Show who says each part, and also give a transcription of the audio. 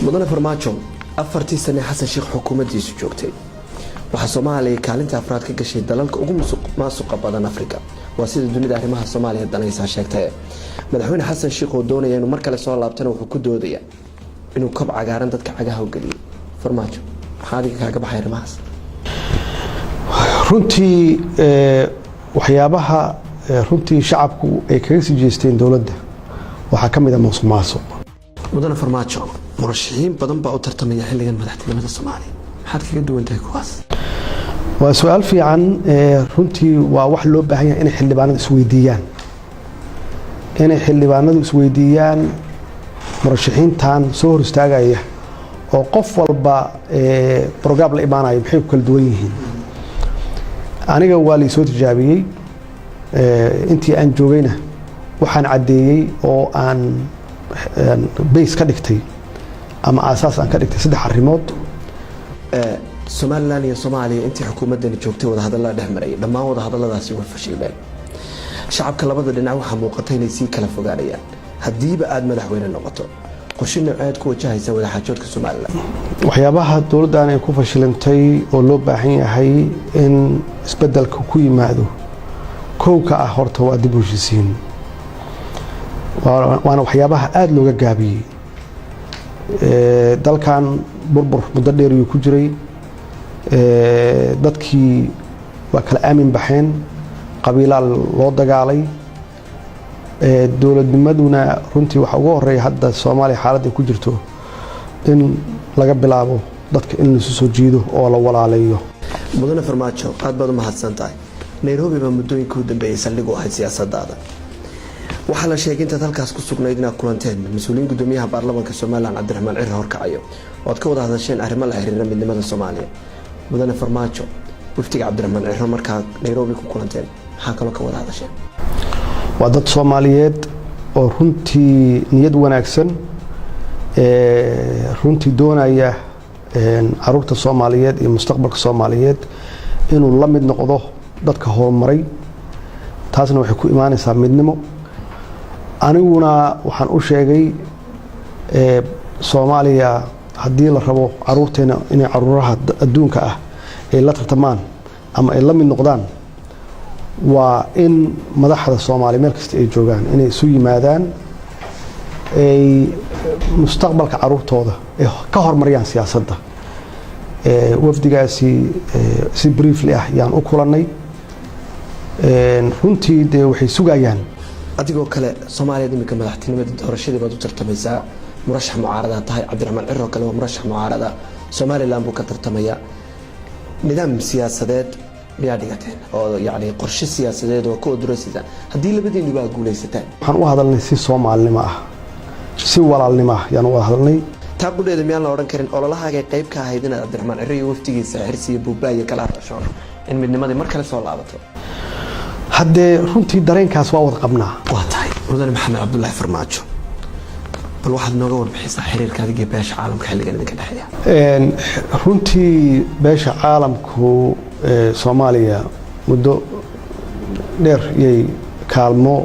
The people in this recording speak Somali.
Speaker 1: mudane farmaajo afartii sane xasan sheekh xukuumaddiisu joogtay waxa Soomaaliya kaalinta afraad ka gashay dalalka ugu musuqa badan Afrika waa sida dunida arrimaha Soomaaliya danaysa sheegtay madaxweyne xasan sheekh oo doonaya inuu mar kale soo laabtana wuxuu ku doodaya inuu kab cagaaran dadka cagaha u galiyo farmaajo xaadiga kaaga baxay arrimahaas
Speaker 2: runtii waxyaabaha runtii shacabku ay kaga sii jeesteen dawladda waxa kamid ah musuqmaasuq
Speaker 1: mudane farmaajo murashaxiin badan baa u tartamaya xilligan madaxtinimada Soomaaliya maxaad kaga duwan tahay kuwaas
Speaker 2: waa su'aal fiican runtii waa wax loo baahan yahay inay xildhibaanadu isweydiiyaan murashaxiintan soo hor istaagaya oo qof walba program la imaanayo maxay ku kala duwan yihiin aniga waa la soo tijaabiyay intii aan joogayna waxaan cadeeyay oo aan base ka dhigtay ama asaas aan ka dhigtay saddex arrimood
Speaker 1: Soomaaliland iyo Soomaaliya intii xukuumaddan joogtay wada hadal la dhexmaray dhammaan wada hadalladaasi way fashilmeen shacabka labada dhinac waxa muuqatay inay si kala fogaanayaan hadiiba aad madaxweyne noqoto qorshe aad ku wajahaysa wada xaajoodka Soomaaliland
Speaker 2: waxyaabaha dawladdan ay ku fashilantay oo loo baahan yahay in isbeddelka ku yimaado kowka ah horta waa dib u heshiisiin waana waxyaabaha aad looga gaabiyay dalkan burbur muddo dheer uu ku jiray dadkii waa kala aamin baxeen qabiilal loo dagaalay dawladnimaduna runtii waxa ugu horeeya hadda Soomaaliya xaaladda ku jirto in laga bilaabo dadka in la soo jiido oo la walaaleeyo
Speaker 1: mudane farmaajo aad baad u mahadsantahay Nairobi ba muddooyinkii u dambeeyay saldhig u ahayd siyaasadda waxa la sheegay inta halkaas ku sugnayd inaad kulanteen mas'uuliyiin gudoomiyaha baarlamaanka Soomaaliland Cabdiraxmaan Cirre horkacayo oo ka wada hadasheen arrimo la xiriira midnimada Soomaaliya mudane farmaajo waftiga Cabdiraxmaan Cirre markaa Nairobi ku kulanteen maxaa kale ka wada hadasheen
Speaker 2: waa dad Soomaaliyeed oo runtii niyad wanaagsan runtii doonaya caruurta Soomaaliyeed iyo mustaqbalka Soomaaliyeed inuu la mid noqdo dadka horumaray taasna waxay ku imaanaysaa midnimo aniguna waxaan u sheegay Soomaaliya hadii la rabo caruurteena inay caruuraha adduunka ah ay la tartamaan ama ay la mid noqdaan waa in madaxda Soomaaliya meel kasta ay joogaan inay isu yimaadaan ay mustaqbalka caruurtooda ay ka hormariyaan siyaasadda wafdigaasi si briefly ah yaan u kulanay runtii de waxay sugayaan
Speaker 1: adigoo kale Soomaaliya imika madaxtinimada doorashadii baad u tartamaysaa murashax mucaarada tahay Cabdiraxmaan Cirre kale waa murashax mucaarada Soomaaliland buu ka tartamaya nidaam siyaasadeed miyaa dhigateen oo yaani qorshe siyaasadeed oo ku odoraysan hadii labadiin baa guuleysataan
Speaker 2: waxaan u hadalnay si Soomaalnimo ah si walaalnimo ah yaan u hadalnay
Speaker 1: taaqudheeda miyaan la oran karin ololahaaga qayb ka ahayd inaad Cabdiraxmaan Cirre iyo waftigiisa xirsiyo buubaaya kala hadasho in midnimadii mar kale soo laabato haddee runtii dareenkaas waa wada qabnaa waa tahay mudane maxamed cabdullaahi farmaajo bal waxaad nooga warbixisaa xiriirka adiga iyo beesha caalamka xilligan idinka dhexeeya
Speaker 2: runtii beesha caalamku Soomaaliya muddo dheer yay kaalmo